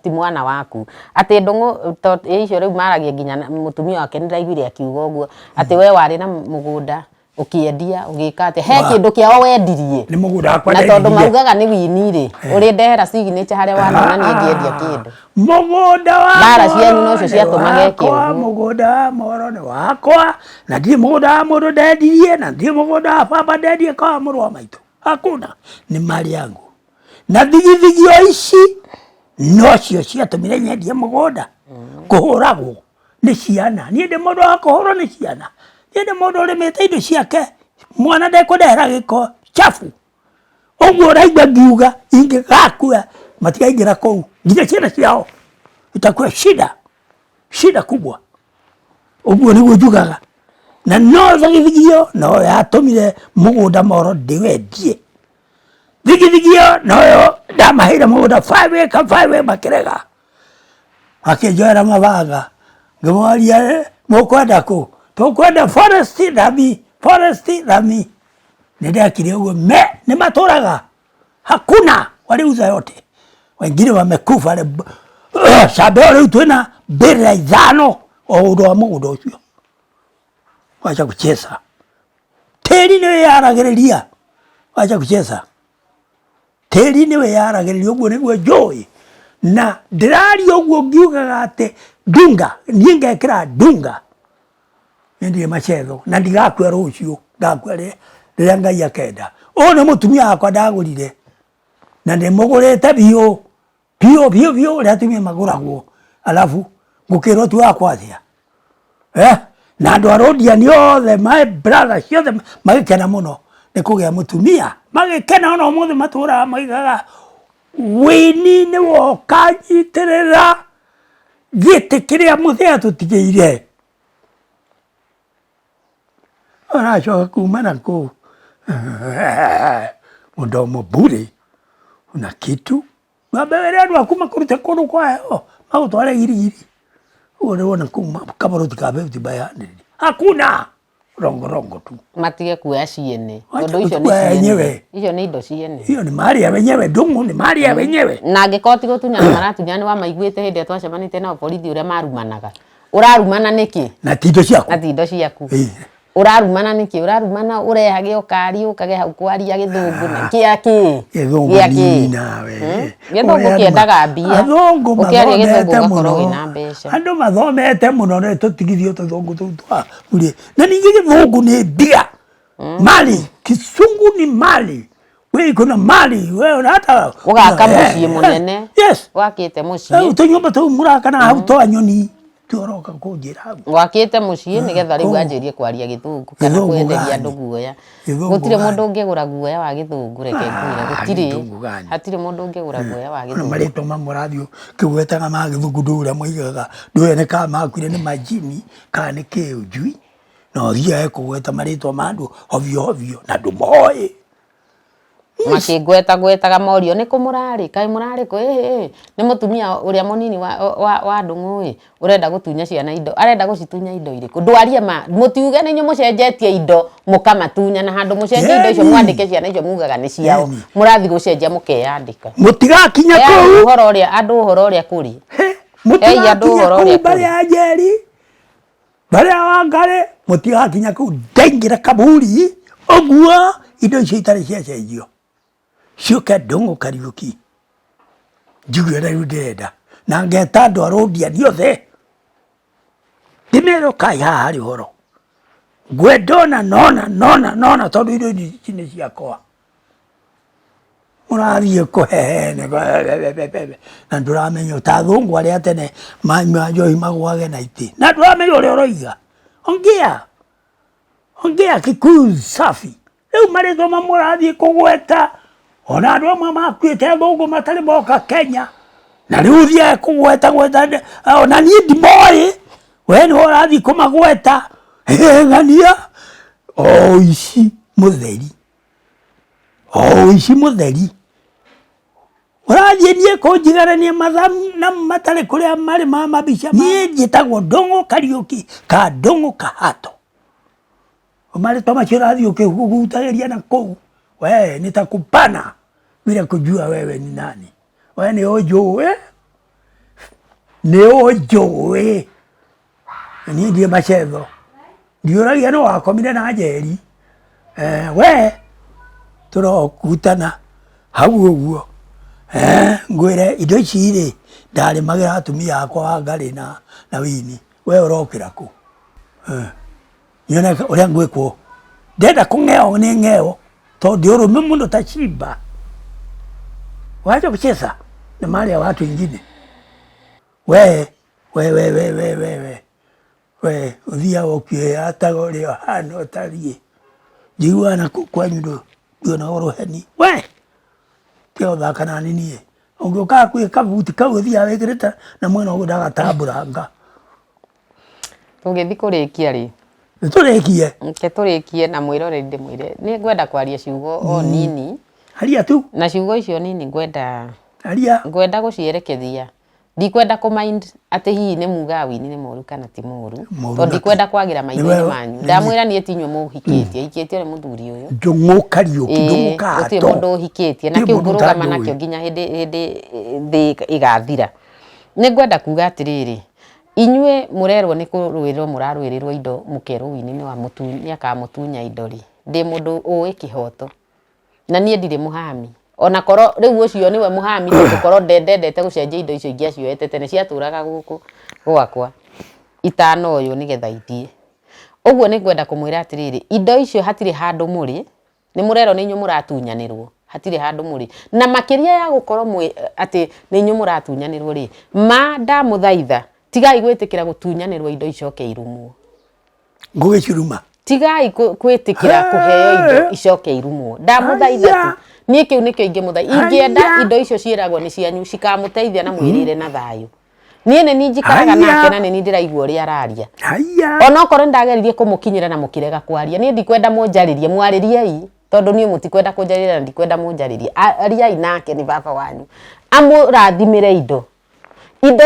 ti mwana waku ati Ndung'u to icio riu maragia nginya mutumia wake ndiraiguire akiuga uguo ati we wari na mugunda ukiendia ugika ati he kindu kiao wendirie ni mugunda wakwa na tondu maugaga ni wini ri uri ndehera signature haria wanona ni ngiendia kindu mugunda wa bara cianyu no cio ciatumage kindu mugunda wa Moro ni wakwa na ndi mugunda wa mundu ndendirie na ndi mugunda wa baba ndendirie kwa muru wa maitu hakuna ni mali yangu na thigithigio ici no cio ciatumire nyendie mugunda kuhuragwo ni ciana nie ndi mundu wa kuhurwo ni ciana nie ndi mundu urimite indo ciake mwana ndekundehera giko chafu uguo raigua ngiuga ingigakua matigaingira kou nginya ciana ciao itakuwa shida kubwa uguo niguo njugaga na no thigithigio no yatumire mugunda Moro ndiwendie thigithigio noyo ndamaheire mugunda 5 makirega akinjoera mabanga ngimoria mukwenda ku tukwenda forest rami nindakire uguo ni maturaga hakuna waliuza yote wengine wamekufa shamba riu twina mbirira 5 o undu wa mugunda ucio wacha kucheza tiri ni yaragiriria wacha kucheza tiri ni yaragiriria uguo niguo njui na ndirari uguo ngiugaga ati ndunga nie ngekira ndunga nindie machetho na ndigakua rucio ngakua riria Ngai akenda ni mutumia wakwa ndagurire na ndimugurite biu uria atumia maguragwo alafu ngukirwo tu wakwa atia na andå a Rodiani othe my brother ciothe magäkena må no nä kå gä a må tumia magäkena ona må thä matå raga maigaga Wini nä woka nyitä rä ra gä tä kä rä a må thea tå tigä ire oracoka kumana kå må ndomo bure na kitu ng'ombe wĩre andũ aku makũrute kũndũ kwa heho magũtware girigiri ũguo nĩ wona kuma kabaroti ka 50 by 100 hakuna rongo tu matige kuoya ciene tondũ icio nĩ ciene icio nĩ indo ciene hiyo nĩ mali ya wenyewe ndung'u nĩ mali ya wenyewe na angĩkorwo ti gũtunyana maratunyana nĩ wamaiguĩte hĩndĩ ĩrĩa twacemanĩtie nao borithi ũrĩa marumanaga ũrarumana nĩkĩ na ti indo ciaku na ti indo ciaku urarumana niki urarumana urehage ukari ukage hau kwaria githungu na kiaki githungu nawe githungu kiendaga mbia athungu ukiaria githungu gakorwo wina mbeca andu mathomete muno ne tutigithio tuthungu tutwa uri na ningi githungu ni mbia mali kisungu ni mali we kuna mali we hata ugaka mucii munene yes wakite mucii utunyumba tu murakana hau to anyoni tuoroka kunjira hau wakite mucii nigetha riu anjirie kwaria githungu kana kwenderia andu guoya gutire mundu ungigura guoya wa githungu reke ngwire hatire mundu ungigura guoya wa githungu marito mamurathio kigwetaga ma githungu nduria moigaga nduene ka makwire ni majini kana ni kiujui no thia kugweta marito mandu ovyo na ndumoe makingwetaga morio ni kumurari kai murari ko ni mutumia uria munini wa ndungu urenda gutunya ciana indo arenda gucitunya indo iriku ndwarie ma mutiuge ni nyumucenjetie indo mukamatunya na handu mucenjie indo icio mwandike ciana icio mugaga ni ciao murathi gucenjia mukeyandika mutigakinya kuu uhoro uria andu uhoro uria kuri andu uhoro uria kuri bari ajeri bari wangare mutigakinya kuu ndaingira kaburi oguo indo icio itari ciacenjio ciuke ndungu Kariuki njuge rĩu ndĩrenda na ngeta andũ a Rodiani othe ndĩmere kai haha harĩ ũhoro ngwendona nona tondũ indo ici nĩ ciakwa mũrathiĩ kũhehene na ndũramenya ta athũngũ arĩa tene manyua njohi magwage na itĩ na ndũramenya ũrĩa ũroiga ongea Kikuyu safi rĩu marĩtwa mamũrathiĩ kũgweta ona andũ amwe makuĩte athũngũ matarĩ moka Kenya na rĩu thiaga kũgweta ona niĩ ndimoĩ we nĩwe ũrathiĩ kũmagweta ng'ania oici mũtheri ũrathiĩ niĩ kũnjigarania mathamu na matarĩ kũrĩa marĩ ma mabica niĩ njĩtagwo Ndung'u Kariuki ka Ndung'u Kahato marĩtwa macio ũrathiĩ ũkĩhutagĩria na kũu we nitakupana bila kujua wewe ni nani we ni ujue ni ndiye macetho ndiũragia no wakomire na njeri we turokutana hau ũguo ngwĩre indo ici rĩ ndarĩmagĩra atumia akwa Wangari na Wini we ũrokĩra kũ nyone ũrĩa ngwĩkwo ndenda kũng'eo nĩ ng'eo tondũ ũrũme mũno ta Simba wacha kucheza na mali ya watu wengine we uthia wokie hata ũrĩa hana ũtariĩ njiguana kwanyu ndũona ũrũheni we tiga ũthaka na niĩ ũngĩũkaga kwĩ kabuti kau ũthiaga wĩkĩrĩte na mwena ũguo ndagatambũranga tũngĩthiĩ kũrĩkia rĩ tũrĩkie na mwĩrore ndĩmwĩre nĩ ngwenda kwaria ciugo o nini haria tu na ciugo icio nini ngwenda gũcierekethia ndikwenda kũmind atĩ hihi nĩ mugaga Wini nĩ mũru kana ti mũru tondũ ndikwenda kwagĩra maitho-inĩ manyu ndamwĩra niĩ ti inyuĩ mũhikĩtie hikĩtie ũrĩ mũthuri ũyũ Ndung'u Kariuki Ndung'u Kahato gũtirĩ mũndũ ũhikĩtie na kĩu ngũrũgama nakĩo nginya hĩndĩ thĩ ĩgathira nĩ ngwenda kuga atĩrĩrĩ inyuĩ mũrerwo nĩ kũrũĩrĩrwo mũrarũĩrĩrwo indo mũkerwo Wini nĩ akamũtunya indo rĩ ndĩ mũndũ ũĩ kĩhoto na niĩ ndirĩ mũhami ona korwo rĩu ũcio nĩwe mũhami tondũ ndendete gũcenjia indo icio ingĩacioete tene ciatũraga gũkũ gwakwa itanoywo nĩgetha ithiĩ ũguo nĩ ngwenda kũmwĩra atĩrĩrĩ indo icio hatirĩ handũ mũrĩ nĩ mũrerwo nĩ inyuĩ mũratunyanĩrwo hatirĩ handũ mũrĩ na makĩria ya gũkorwo atĩ nĩ inyuĩ mũratunyanĩrwo rĩ ndamũthaitha tigai gwitikira gutunyanirwo indo icoke irumwo ngugicuruma tigai gwitikira kuheo indo icoke irumwo ndamuthaitha tu nie kiu nikio ingimuthaitha ingienda indo icio ciiragwo ni cianyu cikamuteithia na mwirire na thayu nie ne ninjikaraga nake na ni ndiraigua uri araria ona okoro ndageririe kumukinyira na mukirega kwaria nie ndikwenda munjaririe mwaririei tondu nie mutikwenda kunjariria na ndikwenda munjaririe ariai nake ni baba wanyu amurathimire indo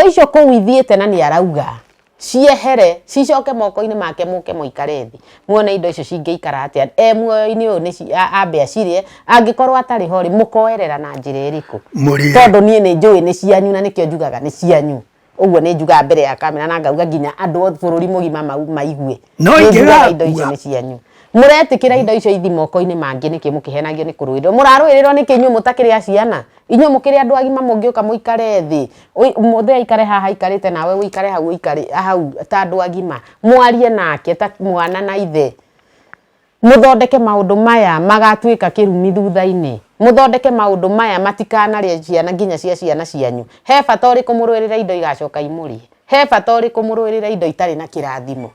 icio kuu ithiete na ni arauga ciehere cicoke moko-ini make muke muikare thi muone indo icio cingeikara atia muoyo-ini uyu ni ambe acirie angikorwo atari hori mukoerera na njira iriku tondu nie ni njui ni cianyu na nikio njugaga ni cianyu uguo ni njuga mbere ya kamera na ngauga nginya andu bururi mugima maigue no ingiga indo icio ni cianyu muretikira indo icio ithi moko-ini mangi niki mukihenagio ni kuruirirwo muraruirirwo niki inyu mutakiri aciana inyu mukiri andu agima mungiuka muikare thi muthe aikare haha ikarite nawe uikare hau uikare hau ta andu agima mwarie nake ta mwana na ithe muthondeke maundu maya magatuika kirumi thutha-ini muthondeke maundu maya matikanarie ciana nginya cia ciana cianyu he bata uriku muruirira indo igacoka imurie he bata uriku muruirira indo itari na kirathimo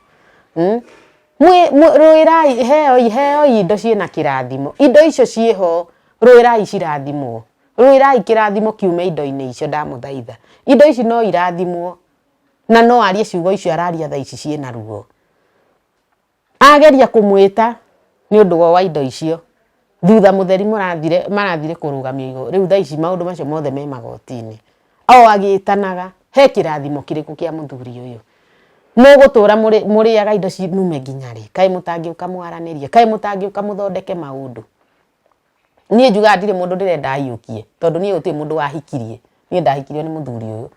ruirai heo indo ciina kirathimo indo icio cieho ruirai cirathimwo ruirai kirathimo kiume indo-ini icio ndamuthaitha indo ici no irathimwo na no arie ciugo icio araria tha ici ciina ruo ageria kumwita ni undu wa indo icio thutha mutheri marathire kurugamia igo riu tha ici maundu macio mothe me magoti-ini o agitanaga he kirathimo kiriku kia muthuri uyu mugutura muriaga indo cinume nginya ri kai mutangiuka mwaranirie kai mutangiuka muthondeke maundu nie njuga ndire mundu ndirenda ayukie tondu nie uti mundu wahikirie nie ndahikirio ni muthuri uyu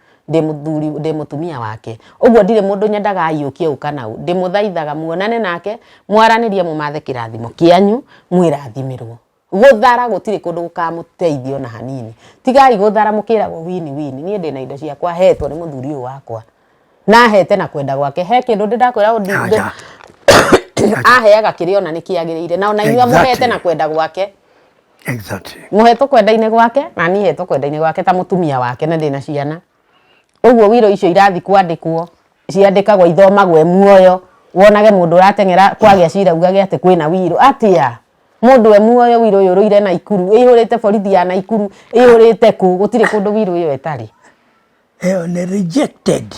ndi mutumia wake uguo ndire mundu nyendaga ayukie ukanau ndi muthaithaga muonane nake mwaranirie mumathe kirathimo kianyu mwirathimirwo guthara gutiri kundu gukamuteithio na hanini tigai guthara mukiragwo wini nie ndina indo ciakwa hetwo ni muthuri uyu wakwa na hete na kwenda gwake he kindu ndakwira aheaga kiriona nikiagirire na ona inyua muhete na kwenda gwake muheto kwenda-ini gwake na ni heto kwenda-ini gwake ta mutumia wake na ndina ciana uguo wiro icio irathi kwandikwo ciandikagwo ithomagwo muoyo wonage mundu uratengera kwagia cira ugage ati kwina wiro atia mundu muoyo wiro uyu ruire na ikuru ihurite borithi ya na ikuru ihurite ku gutire kundu wiro uyu etari ne rejected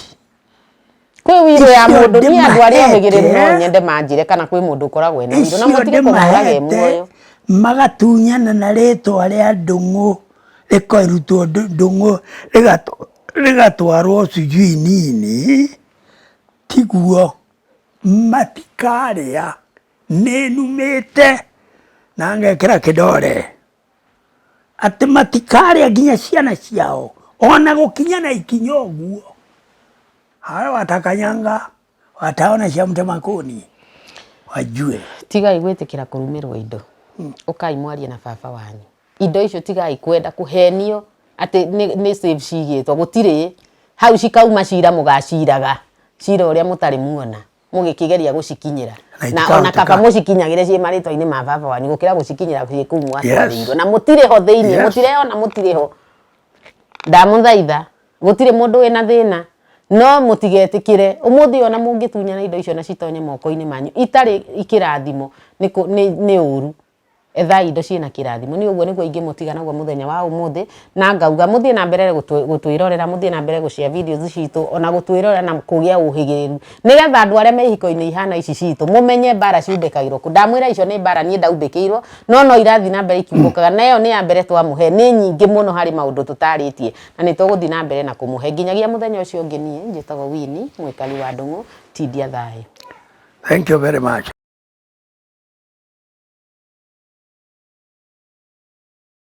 kwi wiro ya mundu ni andu aria higiriru no nyende manjire kana kwi mundu ukoragwo ena wiro na mutire kumuraga muoyo magatunyana na ritwa ria ndungu rikoirutwo ndungu rigatwarwo sijui nini tiguo matikaria ninumite na ngekira kidore ati matikaria nginya ciana ciao ona gukinya na ikinyo guo hayo watakanyanga wataona cia mtemakoni wajue tigai gwitikira kurumirwo indo ukai mwarie na baba wanyu indo icio tigai kwenda kuhenio ati ni save cigitwo gutire hau cikauma cira mugaciraga cira uria mutari muona mugikigeria gucikinyira na ona kaba mucikinyagire cie maritwa-ini ma baba wanyu gukira gucikinyira cie kuu mwatwarirwo na mutire ho thiini mutire ona mutire ho ndamuthaitha gutire mundu wina thina no mutigetikire umuthi ona mungitunyana indo icio na citonye moko-ini manyu itari ikirathimo ni uru etha indo ciina kirathimo ni uguo niguo ingimutiga naguo muthenya wa umuthi na ngauga muthie na mbere gutwirorera muthie na mbere gucia videos citu ona gutwirorera na kugia uhigiriru nigetha andu aria me hiko-ini ihana ici citu mumenye bara ciumbikairwo ku ndamwira icio ni bara nie ndaumbikirwo no irathi na mbere ikiumbukaga nayo ni ya mbere twamuhe ni nyingi muno hari maundu tutaritie na ni tuguthi na mbere na kumuhe nginyagia muthenya ucio ungi nie njitagwo Winnie mwikari wa Ndungu tindia thai. Thank you very much.